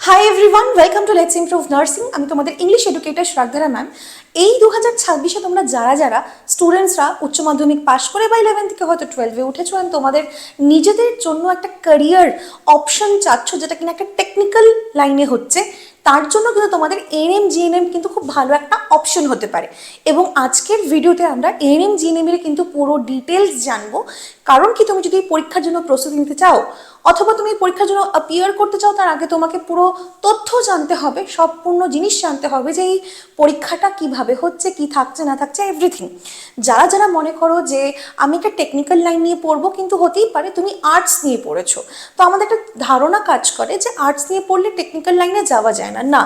Hi everyone, welcome to Let's Improve Nursing. আমি তোমাদের English educator শ্রাগধারা ma'am. এই 2026-এ তোমরা যারা স্টুডেন্টসরা উচ্চ মাধ্যমিক পাশ করে বা 11 থেকে হয়তো 12-এ উঠেছো আর তোমাদের নিজেদের জন্য একটা ক্যারিয়ার অপশন চাচ্ছ, যেটা কিনা একটা টেকনিক্যাল লাইনে হচ্ছে, তার জন্য কিন্তু তোমাদের ANM GNM কিন্তু খুব ভালো একটা অপশন হতে পারে। এবং আজকের ভিডিওতে আমরা ANM GNM এর কিন্তু পুরো ডিটেলস জানবো। কারণ কি, তুমি যদি পরীক্ষার জন্য প্রস্তুতি নিতে চাও অথবা তুমি পরীক্ষার জন্য অ্যাপিয়ার করতে চাও, তার আগে তোমাকে পুরো তথ্য জানতে হবে, সম্পূর্ণ জিনিস জানতে হবে যে এই পরীক্ষাটা কিভাবে হচ্ছে, কি থাকছে না থাকছে, এভরিথিং। যারা মনে করো যে আমি একটা টেকনিক্যাল লাইন নিয়ে পড়বো, কিন্তু হতেই পারে তুমি আর্টস নিয়ে পড়েছো, তো আমাদের একটা ধারণা কাজ করে যে আর্টস নিয়ে পড়লে টেকনিক্যাল লাইনে যাওয়া যায় না।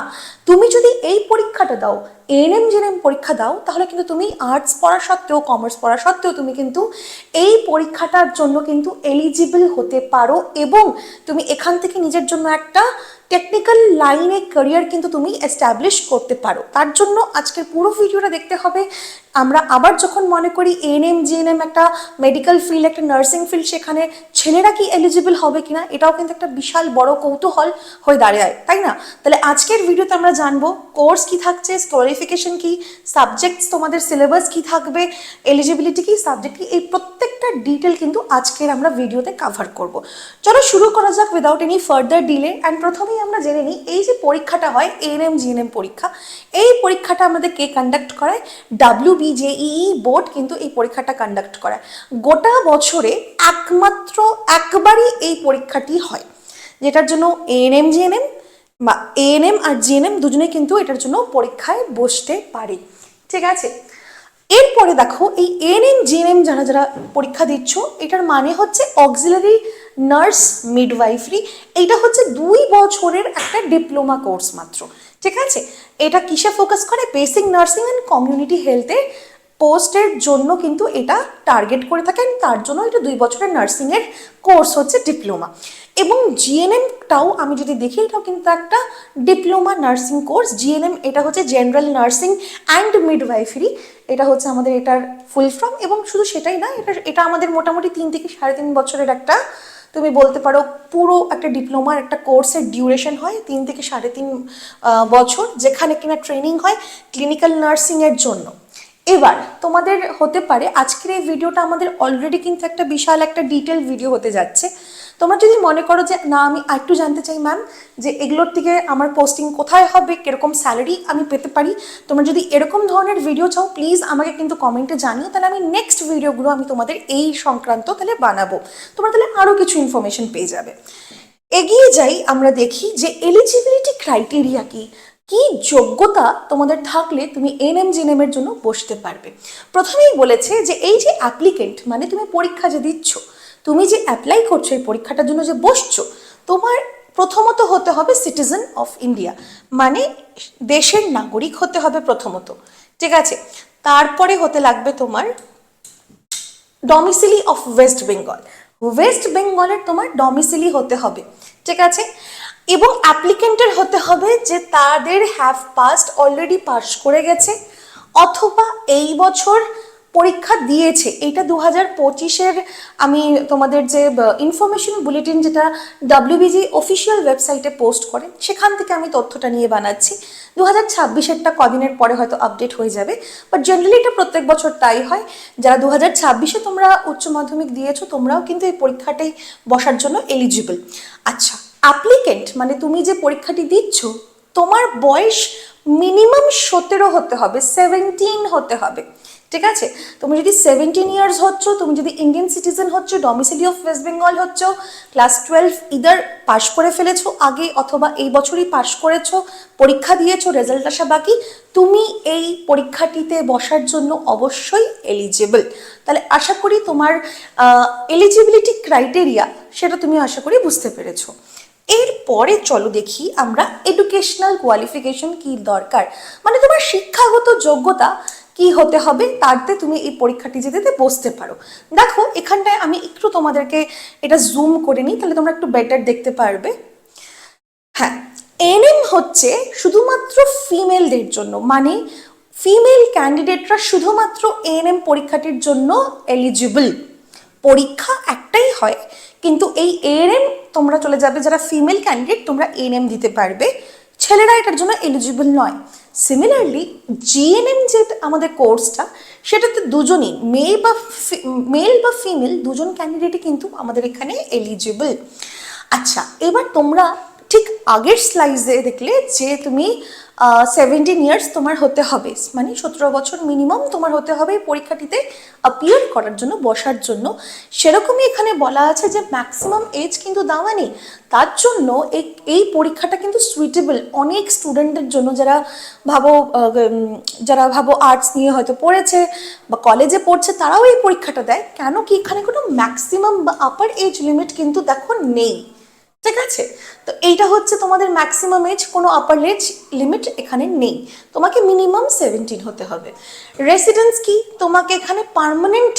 তুমি যদি এই পরীক্ষাটা দাও, ANM GNM পরীক্ষা দাও, তাহলে কিন্তু তুমি আর্টস পড়া সত্ত্বেও, কমার্স পড়া সত্ত্বেও তুমি কিন্তু এই পরীক্ষাটার জন্য কিন্তু এলিজিবল হতে পারো এবং তুমি এখান থেকে নিজের জন্য একটা টেকনিক্যাল লাইনে ক্যারিয়ার কিন্তু তুমি এস্টাবলিশ করতে পারো। তার জন্য আজকের পুরো ভিডিওটা দেখতে হবে। আমরা আবার যখন মনে করি ANM GNM একটা মেডিকেল ফিল্ড, একটা নার্সিং ফিল্ড, সেখানে ছেলেরা কি এলিজিবল হবে কিনা, এটাও কিন্তু একটা বিশাল বড় কৌতূহল হয়ে দাঁড়ায়, তাই না? তাহলে আজকের ভিডিওতে আমরা জানবো কোর্স কি থাকছে, কোয়ালিফিকেশন কি, সাবজেক্টস তোমাদের সিলেবাস কি থাকবে, এলিজিবিলিটি কি, সাবজেক্ট কি, এই প্রত্যেকটা ডিটেল কিন্তু আজকের আমরা ভিডিওতে কভার করব। চলো শুরু করা যাক without any further delay. And প্রথমেই আমরা জেনে নিই, এই যে পরীক্ষাটা হয় ANM GNM পরীক্ষা, এই পরীক্ষাটা আমাদের কে কন্ডাক্ট করায়? WBJEE বোর্ড কিন্তু এই পরীক্ষাটা কন্ডাক্ট করায়। গোটা বছরে একমাত্র একবারই এই পরীক্ষাটি হয়, যেটার জন্য ANM GNM বা ANM আর GNM দুজনে কিন্তু এটার জন্য পরীক্ষায় বসতে পারে, ঠিক আছে? এরপরে দেখো, এই ANM GNM যারা পরীক্ষা দিচ্ছ, এটার মানে হচ্ছে অক্সিলারি নার্স মিডওয়াইফারি। এইটা হচ্ছে 2 বছরের একটা ডিপ্লোমা কোর্স মাত্র, ঠিক আছে? এটা কিসে ফোকাস করে? বেসিক নার্সিং অ্যান্ড কমিউনিটি হেলথের পোস্টের জন্য কিন্তু এটা টার্গেট করে থাকেন। তার জন্য এটা 2 বছরের নার্সিংয়ের কোর্স হচ্ছে ডিপ্লোমা। এবং GNMটাও আমি যদি দেখি, এটাও কিন্তু একটা ডিপ্লোমা নার্সিং কোর্স। GNM এটা হচ্ছে জেনারেল নার্সিং অ্যান্ড মিডওয়াইফারি, এটা হচ্ছে আমাদের এটার ফুল ফর্ম। এবং শুধু সেটাই না, এটা আমাদের মোটামুটি 3 থেকে 3.5 বছরের একটা, তুমি বলতে পারো পুরো একটা ডিপ্লোমার একটা কোর্সের ডিউরেশন হয় 3 থেকে 3.5 বছর, যেখানে কিনা ট্রেনিং হয় ক্লিনিক্যাল নার্সিংয়ের জন্য। এবার তোমাদের হতে পারে আজকের এই ভিডিওটা আমাদের অলরেডি কিন্তু একটা বিশাল একটা ডিটেল ভিডিও হতে যাচ্ছে। তোমরা যদি মনে করো যে না, আমি একটু জানতে চাই ম্যাম যে এগুলোর থেকে আমার পোস্টিং কোথায় হবে, কিরকম স্যালারি আমি পেতে পারি, তোমরা যদি এরকম ধরনের ভিডিও চাও, প্লিজ আমাকে কিন্তু কমেন্টে জানিও। তাহলে আমি নেক্সট ভিডিওগুলো আমি তোমাদের এই সংক্রান্ত তাহলে বানাবো, তোমরা তাহলে আরও কিছু ইনফরমেশন পেয়ে যাবে। এগিয়ে যাই, আমরা দেখি যে এলিজিবিলিটি ক্রাইটেরিয়া কি, কি যোগ্যতা তোমাদের থাকলে তুমি ANM GNM এর জন্য বসতে পারবে। প্রথমেই বলেছে যে এই যে অ্যাপ্লিকেন্ট, মানে তুমি পরীক্ষা যে দিচ্ছ, তুমি যে অ্যাপ্লাই করছো এই পরীক্ষাটার জন্য যে বসছো, তোমার প্রথমত হতে হবে সিটিজেন অফ ইন্ডিয়া, মানে দেশের নাগরিক হতে হবে প্রথমত, ঠিক আছে? তারপরে হতে লাগবে তোমার ডমিসিলি অফ ওয়েস্ট বেঙ্গল, ওয়েস্ট বেঙ্গলের তোমার ডমিসিলি হতে হবে, ঠিক আছে? এবং অ্যাপ্লিকেন্টের হতে হবে যে তাদের হ্যাভ পাস্ট, অলরেডি পাস করে গেছে, অথবা এই বছর পরীক্ষা দিয়েছে। এইটা 2025-এর আমি তোমাদের যে ইনফরমেশন বুলেটিন, যেটা WBG অফিসিয়াল ওয়েবসাইটে পোস্ট করে, সেখান থেকে আমি তথ্যটা নিয়ে বানাচ্ছি। 2026-এরটা কদিনের পরে হয়তো আপডেট হয়ে যাবে, বাট জেনারেলি এটা প্রত্যেক বছর তাই হয়। যারা 2026-এ তোমরা উচ্চ মাধ্যমিক দিয়েছো, তোমরাও কিন্তু এই পরীক্ষাটাই বসার জন্য এলিজিবল। আচ্ছা, অ্যাপ্লিকেন্ট মানে তুমি যে পরীক্ষাটি দিচ্ছ, তোমার বয়স মিনিমাম 17 হতে হবে, 17 হতে হবে, ঠিক আছে? তুমি যদি 17 ইয়ার্স হচ্ছ, তুমি যদি ইন্ডিয়ান সিটিজেন হচ্ছ, ডমিসিলি অফ ওয়েস্ট বেঙ্গল হচ্ছ, ক্লাস 12 ইদার পাস করে ফেলেছো আগে অথবা এই বছরই পাস করেছো, পরীক্ষা দিয়েছো, রেজাল্ট আসা বাকি, তুমি এই পরীক্ষাটিতে বসার জন্য অবশ্যই এলিজিবল। তাহলে আশা করি তোমার এলিজিবিলিটি ক্রাইটেরিয়া সেটা তুমি আশা করি বুঝতে পেরেছো। এরপরে চলো দেখি আমরা এডুকেশনাল কোয়ালিফিকেশন কি দরকার, মানে তোমার শিক্ষাগত যোগ্যতা কি হতে হবে, তাতে তুমি এই পরীক্ষাটি যেতে বসতে পারো। দেখো এখানটায় আমি একটু তোমাদেরকে এটা জুম করে নিই, তাহলে তোমরা একটু বেটার দেখতে পারবে। হ্যাঁ, ANM হচ্ছে শুধুমাত্র ফিমেলদের জন্য, মানে ফিমেল ক্যান্ডিডেটরা শুধুমাত্র ANM পরীক্ষাটির জন্য এলিজিবল। পরীক্ষা একটাই হয়, কিন্তু এই এএনএম তোমরা চলে যাবে যারা ফিমেল ক্যান্ডিডেট, তোমরা এএনএম দিতে পারবে, ছেলেরা এটার জন্য এলিজিবল নয়। সিমিলারলি জিএনএম যে আমাদের কোর্সটা, সেটাতে দুজনই মেল বা ফিমেল দুজন ক্যান্ডিডেটই কিন্তু আমাদের এখানে এলিজিবল। আচ্ছা, এবার তোমরা ঠিক আগের স্লাইডে দেখলে যে তুমি 17 ইয়ার্স তোমার হতে হবে, মানে 17 বছর মিনিমাম তোমার হতে হবে এই পরীক্ষাটিতে অ্যাপিয়ার করার জন্য, বসার জন্য। সেরকমই এখানে বলা আছে যে ম্যাক্সিমাম এজ কিন্তু দেওয়া নেই, তার জন্য এই পরীক্ষাটা কিন্তু সুইটেবল অনেক স্টুডেন্টদের জন্য যারা ভাবো আর্টস নিয়ে হয়তো পড়েছে বা কলেজে পড়ছে, তারাও এই পরীক্ষাটা দেয়। কেন কি এখানে কোনো ম্যাক্সিমাম বা আপার এজ লিমিট কিন্তু দেখো নেই, ঠিক আছে? তো এইটা হচ্ছে তোমাদের ম্যাক্সিমাম এজ, কোনো আপার এজ লিমিট এখানে নেই, তোমাকে মিনিমাম 17 হতে হবে। রেসিডেন্স কি, তোমাকে এখানে পার্মানেন্ট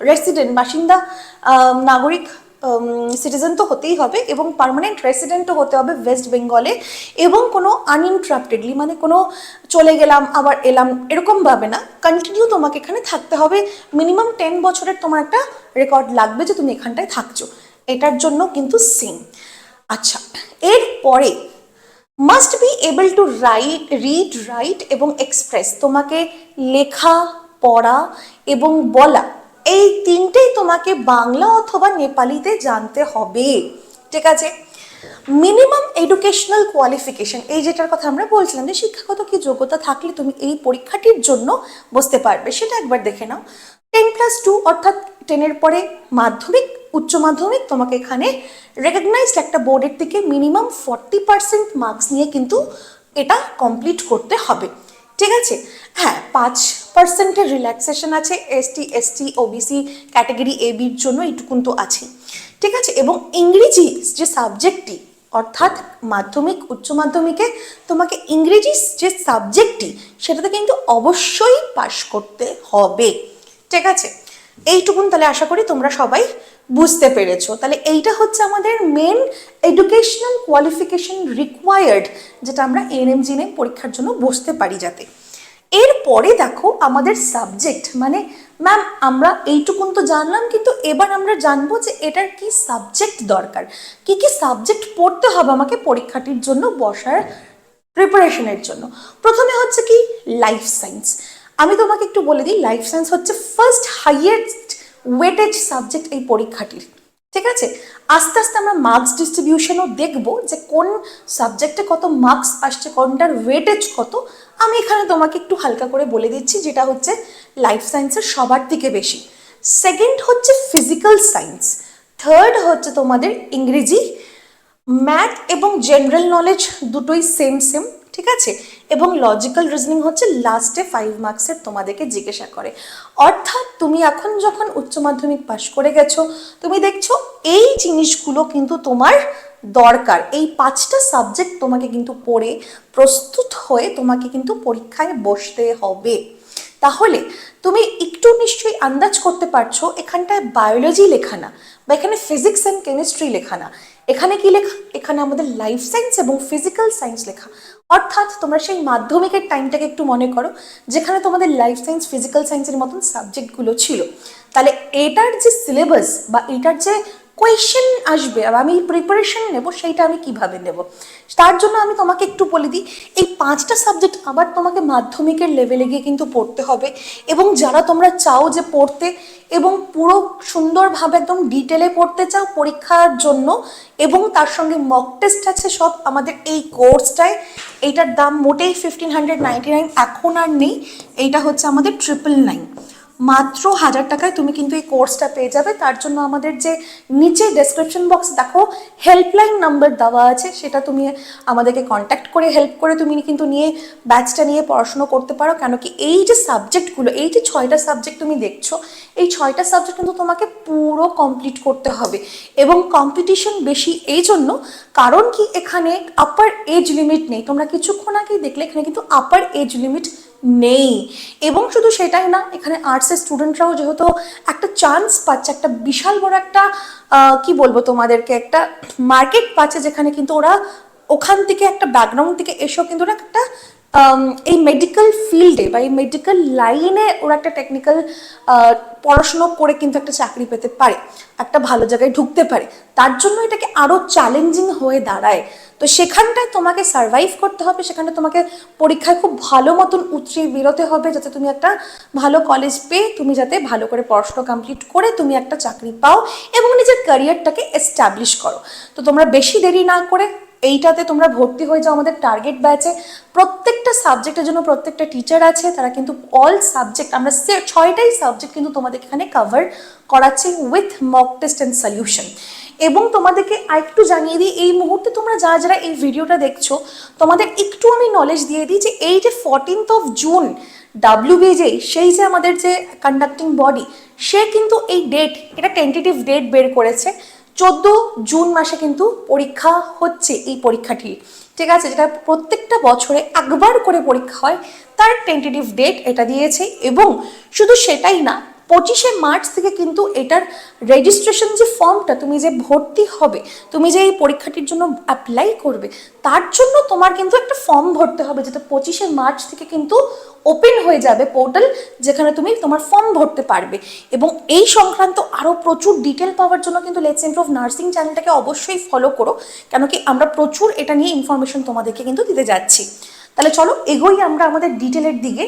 রেসিডেন্ট, বাসিন্দা, নাগরিক, সিটিজেন তো হতেই হবে, এবং পার্মানেন্ট রেসিডেন্টও হতে হবে ওয়েস্ট বেঙ্গলে, এবং কোনো আনইন্টারাপ্টেডলি, মানে কোনো চলে গেলাম আবার এলাম এরকমভাবে না, কন্টিনিউ তোমাকে এখানে থাকতে হবে। মিনিমাম 10 বছরের তোমার একটা রেকর্ড লাগবে যে তুমি এখানটায় থাকছো, এটার জন্য কিন্তু সেম। আচ্ছা, এরপরে must be able to read write এবং এক্সপ্রেস, তোমাকে লেখা, পড়া এবং বলা এই তিনটেই তোমাকে বাংলা অথবা নেপালিতে জানতে হবে, ঠিক আছে? মিনিমাম এডুকেশনাল কোয়ালিফিকেশন, এই যেটার কথা আমরা বলছিলাম যে শিক্ষাগত কি যোগ্যতা থাকলে তুমি এই পরীক্ষাটির জন্য বসতে পারবে, সেটা একবার দেখে নাও। 10+2 অর্থাৎ 10-এর পরে মাধ্যমিক, উচ্চ মাধ্যমিক, তোমাকে এখানে রেকগনাইজড একটা বোর্ডের থেকে মিনিমাম 40% মার্কস নিয়ে কিন্তু এটা কমপ্লিট করতে হবে, ঠিক আছে? হ্যাঁ, 5%-এর রিল্যাক্সেশন আছে এসটি, এসসি, ওবিসি ক্যাটাগরি এ বির জন্য, এইটুকুন তো আছে, ঠিক আছে? এবং ইংরেজি যে সাবজেক্টটি, অর্থাৎ মাধ্যমিক উচ্চ মাধ্যমিকে তোমাকে ইংরেজি যে সাবজেক্টটি, সেটাতে কিন্তু অবশ্যই পাশ করতে হবে, ঠিক আছে? এইটুকুন তাহলে আশা করি তোমরা সবাই বুঝতে পেরেছো। তাহলে এইটা হচ্ছে আমাদের মেন এডুকেশনাল কোয়ালিফিকেশন রিকোয়ার্ড, যেটা আমরা এএনএম জিএনএম পরীক্ষার জন্য বসতে পারি যাতে। এরপরে দেখো আমাদের সাবজেক্ট, মানে ম্যাম আমরা এইটুকুন তো জানলাম, কিন্তু এবার আমরা জানবো যে এটার কি সাবজেক্ট দরকার, কি কি সাবজেক্ট পড়তে হবে আমাকে পরীক্ষাটির জন্য বসার প্রিপারেশনের জন্য। প্রথমে হচ্ছে কি লাইফ সায়েন্স। আমি তোমাকে একটু বলে দিই, লাইফ সায়েন্স হচ্ছে ফার্স্ট হাইয়েস্ট ওয়েটেজ সাবজেক্ট এই পরীক্ষাটির, ঠিক আছে? আস্তে আস্তে আমরা মার্কস ডিস্ট্রিবিউশনও দেখবো যে কোন সাবজেক্টে কত মার্কস আসছে, কোনটার ওয়েটেজ কত। আমি এখানে তোমাকে একটু হালকা করে বলে দিচ্ছি, যেটা হচ্ছে লাইফ সায়েন্সের সবার থেকে বেশি। সেকেন্ড হচ্ছে ফিজিক্যাল সায়েন্স, থার্ড হচ্ছে তোমাদের ইংরেজি, ম্যাথ এবং জেনারেল নলেজ দুটোই সেম সেম, ঠিক আছে? এবং লজিক্যাল রিজনিং হচ্ছে লাস্টে 5 মার্কসের তোমাদেরকে জিজ্ঞাসা করে। অর্থাৎ তুমি এখন যখন উচ্চ মাধ্যমিক পাশ করে গেছো, তুমি দেখছো এই জিনিসগুলো কিন্তু তোমার দরকার, এই 5টা সাবজেক্ট তোমাকে কিন্তু পড়ে প্রস্তুত হয়ে তোমাকে কিন্তু পরীক্ষায় বসতে হবে। তাহলে তুমি একটু নিশ্চয়ই আন্দাজ করতে পারছো এখানটায় বায়োলজি লেখা না, বা এখানে ফিজিক্স অ্যান্ড কেমিস্ট্রি লেখা না, এখানে কি লেখা, এখানে আমাদের লাইফ সায়েন্স এবং ফিজিক্যাল সায়েন্স লেখা। অর্থাৎ তোমরা সেই মাধ্যমিকের টাইমটাকে একটু মনে করো, যেখানে তোমাদের লাইফ সায়েন্স ফিজিক্যাল সায়েন্সের মতন সাবজেক্টগুলো ছিল। তাহলে এটার যে সিলেবাস বা এটার যে কোয়েশ্চেন আসবে, আমি প্রিপারেশন নেব, সেইটা আমি কিভাবে নেব, তার জন্য আমি তোমাকে একটু বলে দিই, এই 5টা সাবজেক্ট আবার তোমাকে মাধ্যমিকের লেভেলে গিয়ে কিন্তু পড়তে হবে। এবং যারা তোমরা চাও যে পড়তে এবং পুরো সুন্দরভাবে একদম ডিটেলে পড়তে চাও পরীক্ষার জন্য, এবং তার সঙ্গে মক টেস্ট আছে সব আমাদের এই কোর্সটায়, এইটার দাম মোটেই 1599, এখন আর নেই, এইটা হচ্ছে আমাদের 999, মাত্র 1000 টাকায় তুমি কিন্তু এই কোর্সটা পেয়ে যাবে। তার জন্য আমাদের যে নিচে ডেসক্রিপশন বক্স দেখো হেল্পলাইন নাম্বার দেওয়া আছে, সেটা তুমি আমাদেরকে কন্ট্যাক্ট করে হেল্প করে তুমি কিন্তু নিয়ে ব্যাচটা নিয়ে পড়াশোনা করতে পারো। কেন কি এই যে সাবজেক্টগুলো, এই যে 6টা সাবজেক্ট তুমি দেখছো, এই 6টা সাবজেক্ট কিন্তু তোমাকে পুরো কমপ্লিট করতে হবে। এবং কম্পিটিশন বেশি এই জন্য, কারণ কি এখানে আপার এজ লিমিট নেই, তোমরা কিছুক্ষণ আগেই দেখলে এখানে কিন্তু আপার এজ লিমিট নেই। এবং শুধু সেটাই না, এখানে আর্টসের স্টুডেন্টরাও যেহেতু একটা চান্স পাচ্ছে, একটা বিশাল বড় একটা কি বলবো তোমাদেরকে, একটা মার্কেট পাচ্ছে, যেখানে কিন্তু ওরা ওখান থেকে একটা ব্যাকগ্রাউন্ড থেকে এসেও কিন্তু ওরা একটা এই মেডিকেল ফিল্ডে বা এই মেডিকেল লাইনে ওরা একটা টেকনিক্যাল পড়াশুনো করে কিন্তু একটা চাকরি পেতে পারে, একটা ভালো জায়গায় ঢুকতে পারে। তার জন্য এটাকে আরও চ্যালেঞ্জিং হয়ে দাঁড়ায়। তো সেখানটায় তোমাকে সার্ভাইভ করতে হবে, সেখানে তোমাকে পরীক্ষায় খুব ভালো মতন উতরিয়ে বেরোতে হবে, যাতে তুমি একটা ভালো কলেজ পেয়ে তুমি যাতে ভালো করে পড়াশোনা কমপ্লিট করে তুমি একটা চাকরি পাও এবং নিজের ক্যারিয়ারটাকে এস্টাবলিশ করো। তো তোমরা বেশি দেরি না করে এইটাতে তোমরা ভর্তি হয়ে যাও আমাদের টার্গেট ব্যাচে। প্রত্যেকটা সাবজেক্টের জন্য প্রত্যেকটা টিচার আছে, তারা কিন্তু অল সাবজেক্ট, আমরা 6টাই সাবজেক্ট কিন্তু তোমাদের এখানে কভার করাচ্ছি with mock test and solution. এবং তোমাদেরকে আরেকটু জানিয়ে দিই, এই মুহূর্তে তোমরা যারা যারা এই ভিডিওটা দেখছো, তোমাদের একটু আমি নলেজ দিয়ে দিই যে এই যে 14th জুন WBJ, সেই যে আমাদের যে কন্ডাক্টিং বডি, সে কিন্তু এই ডেট, এটা টেন্টেটিভ ডেট বের করেছে। 14 জুন মাসে কিন্তু পরীক্ষা হচ্ছে এই পরীক্ষাটি, ঠিক আছে, যেটা প্রত্যেকটা বছরে একবার করে পরীক্ষা হয়, তার টেন্টেটিভ ডেট এটা দিয়েছে। এবং শুধু সেটাই না, 25শে মার্চ থেকে কিন্তু এটার রেজিস্ট্রেশন যে ফর্মটা, তুমি যে ভর্তি হবে, তুমি যে এই পরীক্ষাটির জন্য অ্যাপ্লাই করবে, তার জন্য তোমার কিন্তু একটা ফর্ম ভরতে হবে, যেটা 25শে মার্চ থেকে কিন্তু ওপেন হয়ে যাবে পোর্টাল, যেখানে তুমি তোমার ফর্ম ভরতে পারবে। এবং এই সংক্রান্ত আরও প্রচুর ডিটেল পাওয়ার জন্য কিন্তু লেটস ইমপ্রুভ নার্সিং চ্যানেলটাকে অবশ্যই ফলো করো, কেন কি আমরা প্রচুর এটা নিয়ে ইনফরমেশন তোমাদেরকে কিন্তু দিতে যাচ্ছি। তাহলে চলো এগোই আমরা আমাদের ডিটেলের দিকে।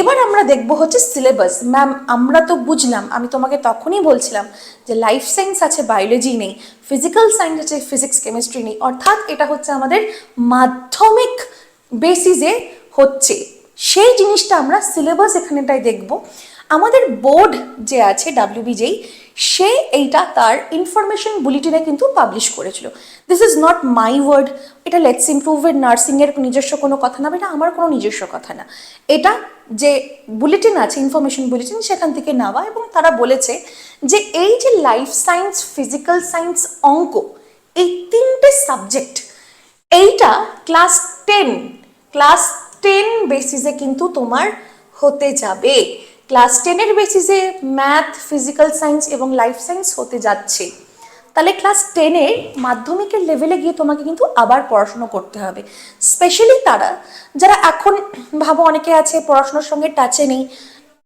এবার আমরা দেখব হচ্ছে সিলেবাস। ম্যাম আমরা তো বুঝলাম, আমি তোমাকে তখনই বলছিলাম যে লাইফ সায়েন্স আছে, বায়োলজি নেই, ফিজিক্যাল সায়েন্স আছে, ফিজিক্স কেমিস্ট্রি নেই, অর্থাৎ এটা হচ্ছে আমাদের মাধ্যমিক বেসিসে হচ্ছে, সেই জিনিসটা আমরা সিলেবাস এখানেটাই দেখব। আমাদের বোর্ড যে আছে WBJ, সে এইটা তার ইনফরমেশন বুলেটিনে কিন্তু পাবলিশ করেছিল। This is not my word, এটা লেটস ইমপ্রুভের নার্সিংয়ের নিজস্ব কোনো কথা না, এটা আমার কোনো নিজস্ব কথা না, এটা যে বুলেটিন আছে, ইনফরমেশন বুলেটিন, সেখান থেকে নেওয়া। এবং তারা বলেছে যে এই যে লাইফ সায়েন্স, ফিজিক্যাল সায়েন্স, অঙ্ক, এই 3টে সাবজেক্ট, এইটা ক্লাস 10 বেসিসে কিন্তু তোমার হতে যাবে। ক্লাস 10-এর বেসিসে ম্যাথ, ফিজিক্যাল সায়েন্স এবং লাইফ সায়েন্স হতে যাচ্ছে। তাহলে ক্লাস 10-এর মাধ্যমিকের লেভেলে গিয়ে তোমাকে কিন্তু আবার পড়াশোনা করতে হবে। স্পেশালি তারা যারা এখন, ভাবো অনেকে আছে পড়াশোনার সঙ্গে টাচে নেই,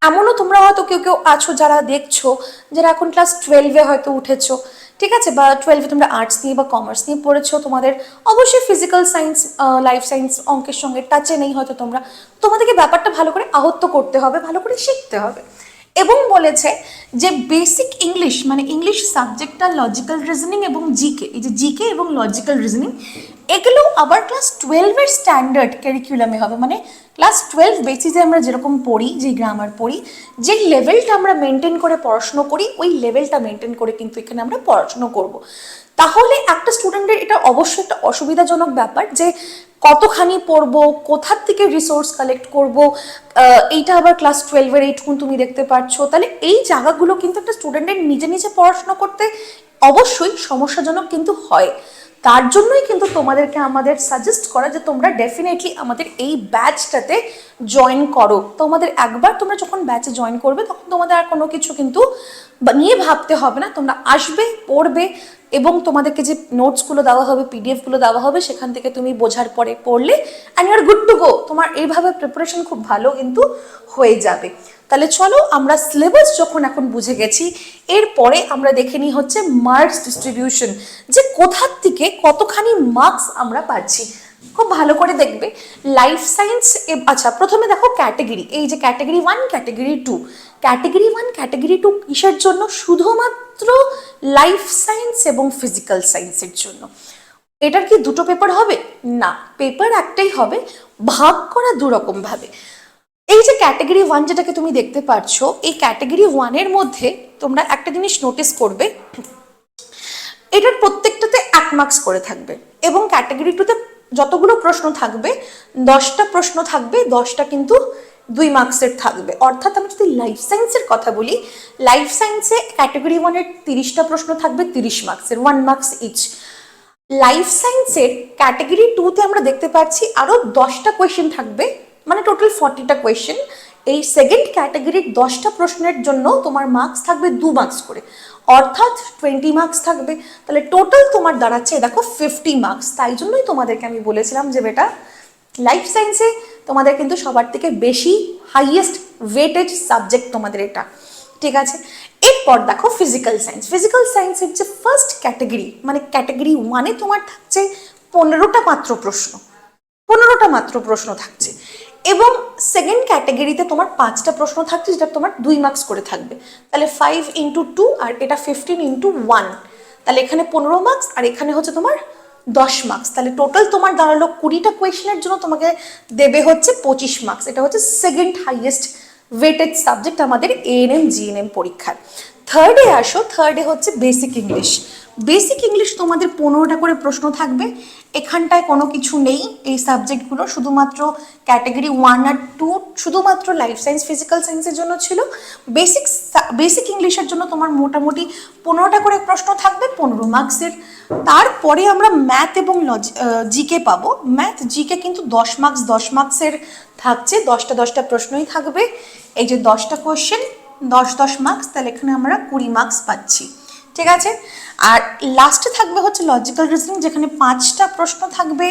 এমনও তোমরা হয়তো কেউ কেউ আছো যারা দেখছো, যারা এখন ক্লাস 12-এ হয়তো উঠেছো, ঠিক আছে, বা 12-এ তোমরা আর্টস নিয়ে বা কমার্স নিয়ে পড়েছো, তোমাদের অবশ্যই ফিজিক্যাল সায়েন্স, লাইফ সায়েন্স, অঙ্কের সঙ্গে টাচে নেই হয়তো তোমরা, তোমাদেরকে ব্যাপারটা ভালো করে আয়ত্ত করতে হবে, ভালো করে শিখতে হবে। এবং বলেছে যে বেসিক ইংলিশ, মানে ইংলিশ সাবজেক্টটা, লজিক্যাল রিজনিং এবং জিকে, এই যে জিকে এবং লজিক্যাল রিজনিং, এগুলো আবার ক্লাস 12-এর স্ট্যান্ডার্ড ক্যারিকুলামে হবে। মানে ক্লাস 12 বেসিসে আমরা যেরকম পড়ি, যে গ্রামার পড়ি, যে লেভেলটা আমরা মেনটেন করে পড়াশুনো করি, ওই লেভেলটা মেনটেন করে কিন্তু এখানে আমরা পড়াশুনো করব। তাহলে একটা স্টুডেন্টের এটা অবশ্যই একটা অসুবিধাজনক ব্যাপার যে কতখানি পড়বো, কোথার থেকে রিসোর্স কালেক্ট করব, এইটা আবার ক্লাস 12-এর এইটুকুন তুমি দেখতে পাচ্ছ। তাহলে এই জায়গাগুলো কিন্তু একটা স্টুডেন্টের নিজে নিজে পড়াশোনা করতে অবশ্যই সমস্যাজনক কিন্তু হয়। তার জন্যই কিন্তু তোমাদেরকে আমাদের সাজেস্ট করা যে তোমরা ডেফিনেটলি আমাদের এই ব্যাচটাতে জয়েন করো। তোমাদের একবার তোমরা যখন ব্যাচে জয়েন করবে, তখন তোমাদের আর কোনো কিছু কিন্তু নিয়ে ভাবতে হবে না, তোমরা আসবে, পড়বে, এবং তোমাদেরকে যে নোটসগুলো দেওয়া হবে, পিডিএফগুলো দেওয়া হবে, সেখান থেকে তুমি বোঝার পরে পড়লে and you are good to go. তোমার এইভাবে প্রিপারেশন খুব ভালো কিন্তু হয়ে যাবে। তাহলে চলো আমরা সিলেবাস যখন এখন বুঝে গেছি, এরপরে আমরা দেখে নিই হচ্ছে মার্কস ডিস্ট্রিবিউশন, যে কোথার থেকে কতখানি মার্কস আমরা পাচ্ছি। খুব ভালো করে দেখবে লাইফ সায়েন্স। আচ্ছা, প্রথমে দেখো ক্যাটেগরি, এই যে ক্যাটেগরি 1, ক্যাটেগরি 2। ক্যাটেগরি 1, ক্যাটেগরি 2 কিসের জন্য? শুধুমাত্র লাইফ সায়েন্স এবং ফিজিক্যাল সায়েন্সের জন্য। এটার কি দুটো পেপার হবে? না, পেপার একটাই হবে, ভাগ করা দুরকম ভাবে। এই যে ক্যাটেগরি 1 যেটাকে তুমি দেখতে পাচ্ছ, এই ক্যাটেগরি 1-এর মধ্যে তোমরা একটা জিনিস নোটিস করবে, এটার প্রত্যেকটাতে 1 মার্কস করে থাকবে। এবং ক্যাটেগরি 2-তে যতগুলো প্রশ্ন থাকবে, 10টা প্রশ্ন থাকবে, 10টা কিন্তু 2 মার্কসের থাকবে। অর্থাৎ আমি যদি লাইফ সায়েন্সের কথা বলি, লাইফ সায়েন্সে ক্যাটেগরি 1-এর 30টা প্রশ্ন থাকবে, 30 মার্কসের, 1 মার্কস ইচ। লাইফ সায়েন্সের ক্যাটেগরি 2-তে আমরা দেখতে পাচ্ছি আরও 10টা কোয়েশ্চেন থাকবে, মানে টোটাল 40টা কোয়েশ্চেন। এই সেকেন্ড ক্যাটেগরির 10টা প্রশ্নের জন্য তোমার মার্কস থাকবে 2 মার্কস করে, অর্থাৎ 20 মার্কস থাকবে। তাহলে টোটাল তোমার দাঁড়াচ্ছে দেখো 50 মার্কস। তাই জন্যই তোমাদেরকে আমি বলেছিলাম যে বেটা লাইফ সায়েন্সে তোমাদের কিন্তু সবার থেকে বেশি হাইয়েস্ট ওয়েটেজ সাবজেক্ট তোমাদের এটা, ঠিক আছে। এরপর দেখো ফিজিক্যাল সায়েন্স। ফিজিক্যাল সায়েন্সের যে ফার্স্ট ক্যাটাগরি, মানে ক্যাটাগরি 1-এ তোমার থাকছে 15টা মাত্র প্রশ্ন, 15টা মাত্র প্রশ্ন থাকছে, এবং সেকেন্ড ক্যাটাগরিতে তোমার 5টা প্রশ্ন থাকছে, যেটা তোমার 2 মার্কস করে থাকবে। তাহলে 5 × 2 আর এটা 15 × 1, তাহলে এখানে 15 মার্কস আর এখানে হচ্ছে তোমার 10 মার্কস। তাহলে টোটাল তোমার দাঁড়ালো 20টা কোয়েশ্চেনের জন্য তোমাকে দেবে হচ্ছে 25 মার্কস। এটা হচ্ছে সেকেন্ড হাইয়েস্ট ওয়েটেড সাবজেক্ট আমাদের ANM GNM পরীক্ষার। থার্ডে আসো, থার্ডে হচ্ছে বেসিক ইংলিশ। বেসিক ইংলিশ তোমাদের 15টা করে প্রশ্ন থাকবে। এখানটায় কোনো কিছু নেই, এই সাবজেক্টগুলো শুধুমাত্র ক্যাটাগরি 1 আর 2 শুধুমাত্র লাইফ সায়েন্স ফিজিক্যাল সায়েন্সের জন্য ছিল। বেসিক ইংলিশের জন্য তোমার মোটামুটি 15টা করে প্রশ্ন থাকবে, 15 মার্কসের। তারপরে আমরা ম্যাথ এবং জিকে পাবো। ম্যাথ জিকে কিন্তু 10 মার্কস 10 মার্কসের থাকছে, 10টা প্রশ্নই থাকবে। এই যে 10টা কোয়েশ্চেন 10 মার্কস, তাহলে এখানে আমরা 20 মার্কস পাচ্ছি, ঠিক আছে। আর লাস্টে থাকবে হচ্ছে লজিক্যাল রিজনিং, যেখানে 5টা প্রশ্ন থাকবে,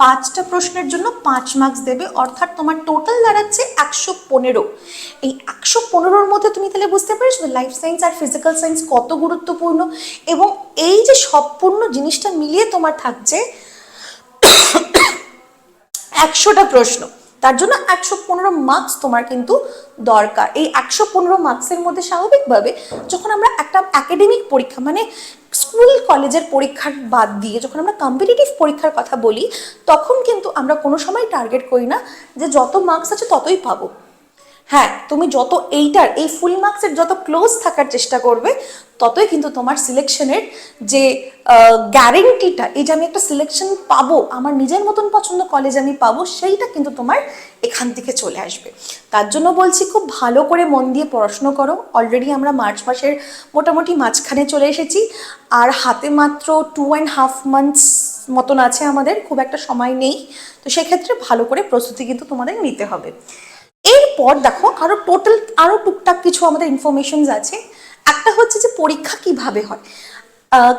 5টা প্রশ্নের জন্য 5 মার্কস দেবে, অর্থাৎ তোমার টোটাল দাঁড়াচ্ছে 115। এই 115-র মধ্যে তুমি তাহলে বুঝতে পেরেছো লাইফ সায়েন্স আর ফিজিক্যাল সায়েন্স কত গুরুত্বপূর্ণ, এবং এই যে সম্পূর্ণ জিনিসটা মিলিয়ে তোমার থাকছে 100টা প্রশ্ন, তার জন্য 115 মার্কস তোমার কিন্তু দরকার। এই 115 মার্কসের মধ্যে স্বাভাবিকভাবে যখন আমরা একটা একাডেমিক পরীক্ষা মানে স্কুল কলেজের পরীক্ষার বাদ দিয়ে যখন আমরা কম্পিটিটিভ পরীক্ষার কথা বলি, তখন কিন্তু আমরা কোনো সময় টার্গেট করি না যে যত মার্কস আছে ততই পাবো। হ্যাঁ, তুমি যত এইটার এই ফুল মার্কসের যত ক্লোজ থাকার চেষ্টা করবে, ততই কিন্তু তোমার সিলেকশনের যে গ্যারেন্টিটা, এই যে আমি একটা সিলেকশন পাবো, আমার নিজের মতন পছন্দ কলেজ আমি পাবো, সেইটা কিন্তু তোমার এখান থেকে চলে আসবে। তার জন্য বলছি খুব ভালো করে মন দিয়ে পড়াশুনো করো। অলরেডি আমরা মার্চ মাসের মোটামুটি মাঝখানে চলে এসেছি, আর হাতে মাত্র 2.5 মান্থস মতন আছে আমাদের, খুব একটা সময় নেই। তো সেক্ষেত্রে ভালো করে প্রস্তুতি কিন্তু তোমাদের নিতে হবে। এরপর দেখো আরো টুকটাক কিছু আমাদের ইনফরমেশনস আছে। একটা হচ্ছে যে পরীক্ষা কিভাবে হয়।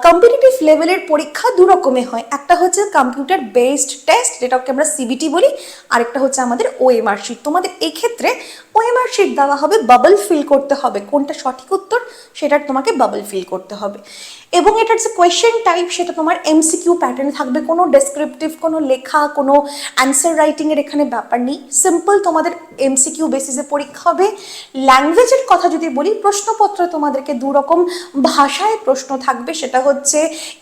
কম্পিটিটিভ লেভেলের পরীক্ষা 2 রকমের হয়, একটা হচ্ছে কম্পিউটার বেসড টেস্ট, যেটাকে আমরা সিবিটি বলি, আরেকটা হচ্ছে আমাদের ওএমআর শিট। তোমাদের এই ক্ষেত্রে ওএমআর শিট দেওয়া হবে, বাবল ফিল করতে হবে, কোনটা সঠিক উত্তর সেটার তোমাকে বাবল ফিল করতে হবে। এবং এটার যে কোয়েশ্চেন টাইপ সেটা তোমার এমসিকিউ প্যাটার্নে থাকবে, কোনো ডেসক্রিপটিভ, কোনো লেখা, কোনো অ্যান্সার রাইটিংয়ের এখানে ব্যাপার নেই। সিম্পল তোমাদের এমসিকিউ বেসিসে পরীক্ষা হবে। ল্যাঙ্গুয়েজের কথা যদি বলি, প্রশ্নপত্র তোমাদেরকে 2 রকম ভাষায় প্রশ্ন থাকবে, সেটা হচ্ছে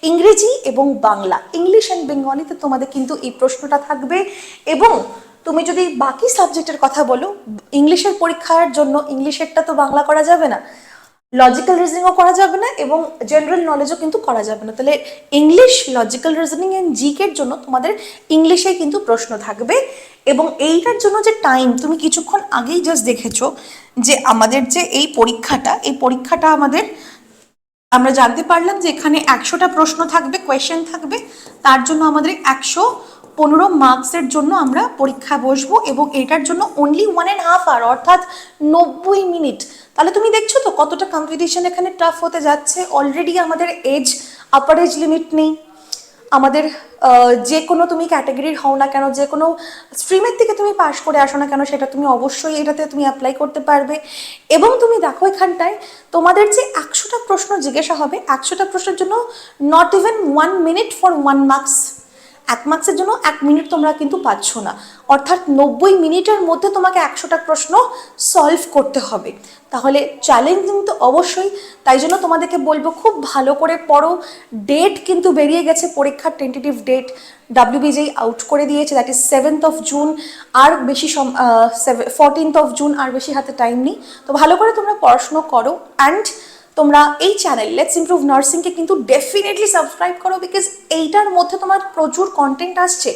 ইংরেজি এবং বাংলা। ইংলিশ অ্যান্ড বেঙ্গলিতে তোমাদের কিন্তু এই প্রশ্নটা থাকবে। এবং তুমি যদি বাকি সাবজেক্টের কথা বলো, ইংলিশের পরীক্ষার জন্য ইংলিশেরটা তো বাংলা করা যাবে না, লজিক্যাল রিজনিংও করা যাবে না, এবং জেনারেল নলেজও কিন্তু করা যাবে না। তাহলে ইংলিশ, লজিক্যাল রিজনিং অ্যান্ড জিকের জন্য তোমাদের ইংলিশেই কিন্তু প্রশ্ন থাকবে। এবং এইটার জন্য যে টাইম, তুমি কিছুক্ষণ আগেই জাস্ট দেখেছো যে আমাদের যে এই পরীক্ষাটা আমাদের আমরা জানতে পারলাম যে এখানে 100টা প্রশ্ন থাকবে, কোয়েশ্চেন থাকবে, তার জন্য আমাদের 115 মার্কসের জন্য আমরা পরীক্ষা বসবো, এবং এটার জন্য অনলি 1.5 আওয়ার, অর্থাৎ 90 মিনিট। তাহলে তুমি দেখছো তো কতটা কম্পিটিশন এখানে টাফ হতে যাচ্ছে। অলরেডি আমাদের আপার এজ লিমিট নেই, আমাদের যে কোনো তুমি ক্যাটাগরির হও না কেন, যে কোনো স্ট্রিমের থেকে তুমি পাস করে আসো না কেন, সেটা তুমি অবশ্যই এটাতে তুমি অ্যাপ্লাই করতে পারবে। এবং তুমি দেখো এখানটায় তোমাদের যে 100টা প্রশ্ন জিজ্ঞাসা হবে, 100টা প্রশ্নের জন্য not even 1 minute for 1 marks. 1 মার্কসের জন্য 1 মিনিট তোমরা কিন্তু পাচ্ছ না, অর্থাৎ 90 মিনিটের মধ্যে তোমাকে 100টা প্রশ্ন সলভ করতে হবে। তাহলে চ্যালেঞ্জিং তো অবশ্যই, তাই জন্য তোমাদেরকে বলবো খুব ভালো করে পড়ো। ডেট কিন্তু বেরিয়ে গেছে, পরীক্ষার টেন্টেটিভ ডেট WBJ আউট করে দিয়েছে, that is 7th of June. আর বেশি 14th অফ জুন, আর বেশি হাতে টাইম নেই। তো ভালো করে তোমরা পড়াশুনো করো, অ্যান্ড তোমরা এই চ্যানেল লেটস ইমপ্রুভ নার্সিংকে কিন্তু ডেফিনেটলি সাবস্ক্রাইব করো, বিকজ এইটার মধ্যে তোমার প্রচুর কন্টেন্ট আসছে,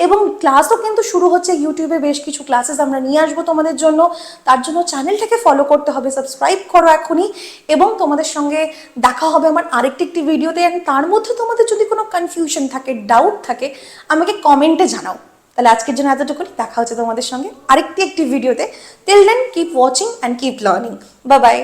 এবং ক্লাসও কিন্তু শুরু হচ্ছে। ইউটিউবে বেশ কিছু ক্লাসেস আমরা নিয়ে আসবো তোমাদের জন্য, তার জন্য চ্যানেলটাকে ফলো করতে হবে, সাবস্ক্রাইব করো এখনই। এবং তোমাদের সঙ্গে দেখা হবে আমার আরেকটি ভিডিওতে, অ্যান্ড তার মধ্যে তোমাদের যদি কোনো কনফিউশন থাকে, ডাউট থাকে, আমাকে কমেন্টে জানাও। তাহলে আজকের জন্য এতটুকুনি, দেখা হচ্ছে তোমাদের সঙ্গে আরেকটি ভিডিওতে। Till then keep watching and keep learning. Bye by.